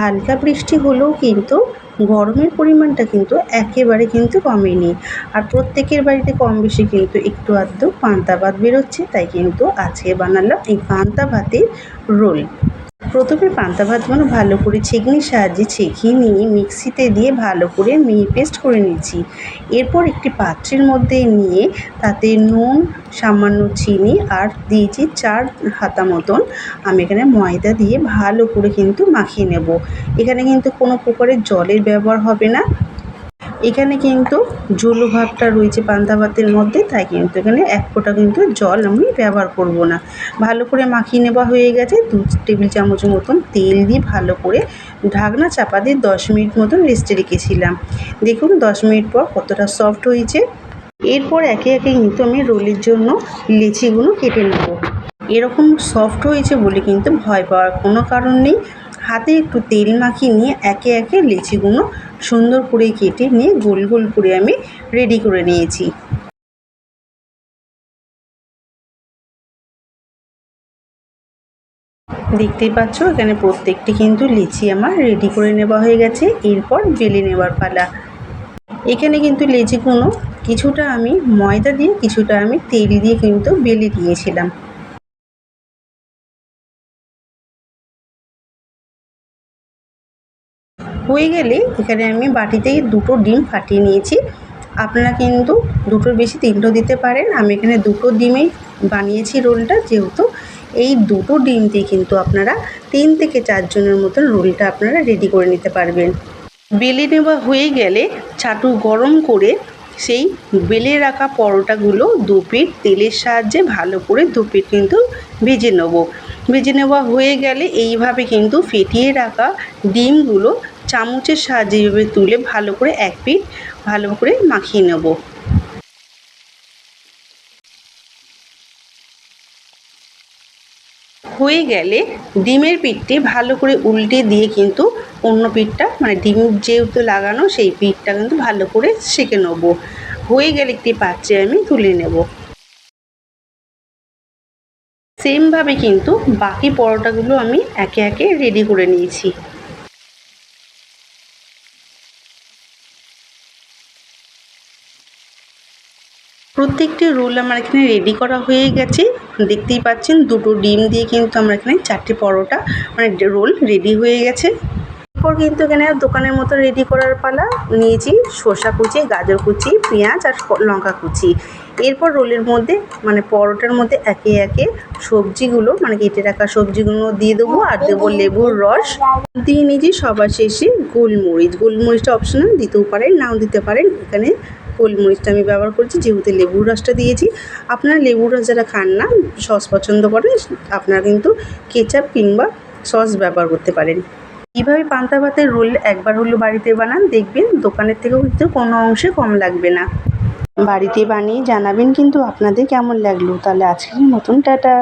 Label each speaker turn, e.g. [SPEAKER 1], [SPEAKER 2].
[SPEAKER 1] হালকা বৃষ্টি হলেও কিন্তু গরমের পরিমাণটা কিন্তু একেবারে কিন্তু কমেনি। আর প্রত্যেকের বাড়িতে কম বেশি কিন্তু একটু আধটু পান্তা ভাত বেরোচ্ছে, তাই কিন্তু আজকে বানালাম এই পান্তা ভাতের রোল। প্রথমে পান্তা ভাতগুলো ভালো করে ছেঁকনির সাহায্যে ছেঁকে নিয়ে মিক্সিতে দিয়ে ভালো করে মিহি পেস্ট করে নিয়েছি। এরপর একটি পাত্রের মধ্যে নিয়ে তাতে নুন, সামান্য চিনি আর দিয়েছি 4 হাতা মতন আমি এখানে ময়দা দিয়ে ভালো করে কিন্তু মাখিয়ে নেব। এখানে কিন্তু কোনো প্রকারের জলের ব্যবহার হবে না। এখানে কিন্তু ঝোলো ভাবটা রয়েছে পান্তা ভাতের মধ্যে, তাই কিন্তু এখানে এক ফোঁটা কিন্তু জল আমি ব্যবহার করব না। ভালো করে মাখিয়ে নেওয়া হয়ে গেছে। 2 টেবিল চামচের মতন তেল দিয়ে ভালো করে ঢাকনা চাপা দিয়ে 10 মিনিট মতন রেস্টে রেখেছিলাম। দেখুন 10 মিনিট পর কতটা সফট হয়েছে। এরপর একে একে কিন্তু আমি রোলের জন্য লেচিগুলো কেটে নেব। এরকম সফট হয়েছে বলে কিন্তু ভয় পাওয়ার কোনো কারণ নেই। হাতে একটু তেল মাখিয়ে নিয়ে একে একে লেচিগুলো সুন্দর করে কেটে নিয়ে গোল গোল করে আমি রেডি করে নিয়েছি। দেখতেই পাচ্ছ এখানে প্রত্যেকটি কিন্তু লেচি আমার রেডি করে নেওয়া হয়ে গেছে। এরপর বেলে নেওয়ার পালা। এখানে কিন্তু লেচিগুলো কিছুটা আমি ময়দা দিয়ে কিছুটা আমি তেল দিয়ে কিন্তু বেলে নিয়েছিলাম। হয়ে গেলে এখানে আমি বাটিতে 2টো ডিম ফাটিয়ে নিয়েছি। আপনারা কিন্তু 2টোর বেশি 3টেও দিতে পারেন। আমি এখানে 2টো ডিমেই বানিয়েছি রোলটা, যেহেতু এই 2টো ডিম দিয়ে কিন্তু আপনারা 3 থেকে 4 জনের মতন রোলটা আপনারা রেডি করে নিতে পারবেন। বেলে নেওয়া হয়ে গেলে চাটু গরম করে সেই বেলে রাখা পরোটাগুলো 2 পিঠ তেলের সাহায্যে ভালো করে 2 পিঠ কিন্তু ভেজে নেব। ভেজে নেওয়া হয়ে গেলে এইভাবে কিন্তু ফেটিয়ে রাখা ডিমগুলো চামচের সাহায্যে এইভাবে তুলে ভালো করে এক পিঠ ভালো করে মাখিয়ে নেব। হয়ে গেলে ডিমের পিঠটি ভালো করে উল্টে দিয়ে কিন্তু অন্য পিঠটা মানে ডিম যেহেতু লাগানো সেই পিঠটা কিন্তু ভালো করে সেঁকে নেব। হয়ে গেলে একটি পাত্রে আমি তুলে নেব। সেমভাবে কিন্তু বাকি পরোটাগুলো আমি একে একে রেডি করে নিয়েছি। প্রত্যেকটি রোল আমার এখানে রেডি করা হয়ে গেছে। দেখতেই পাচ্ছেন 2টো ডিম দিয়ে কিন্তু আমার এখানে 4টে পরোটা মানে রোল রেডি হয়ে গেছে। এরপর কিন্তু এখানে দোকানের মতো রেডি করার পালা। নিয়েছি শসা কুচি, গাজর কুচি, পেঁয়াজ আর লঙ্কা কুচি। এরপর রোলের মধ্যে মানে পরোটার মধ্যে একে একে সবজিগুলো মানে কেটে রাখা সবজিগুলো দিয়ে দেবো আর দেবো লেবুর রস দিয়ে নিয়েছি। সবার শেষে গোলমরিচ। গোলমরিচটা অপশনাল, দিতেও পারেন নাও দিতে পারেন। এখানে গোলমরিচটা আমি ব্যবহার করছি যেহেতু লেবুর রসটা দিয়েছি। আপনারা লেবুর রস যারা খান না, সস পছন্দ করেন, আপনারা কিন্তু কেচাপ কিংবা সস ব্যবহার করতে পারেন। এইভাবে পান্তা ভাতের রোল একবার হলেও বাড়িতে বানান, দেখবেন দোকানের থেকেও কিন্তু কোনো অংশে কম লাগবে না। বাড়িতে বানিয়ে জানাবেন কিন্তু আপনাদের কেমন লাগলো। তাহলে আজকের মতন টাটা।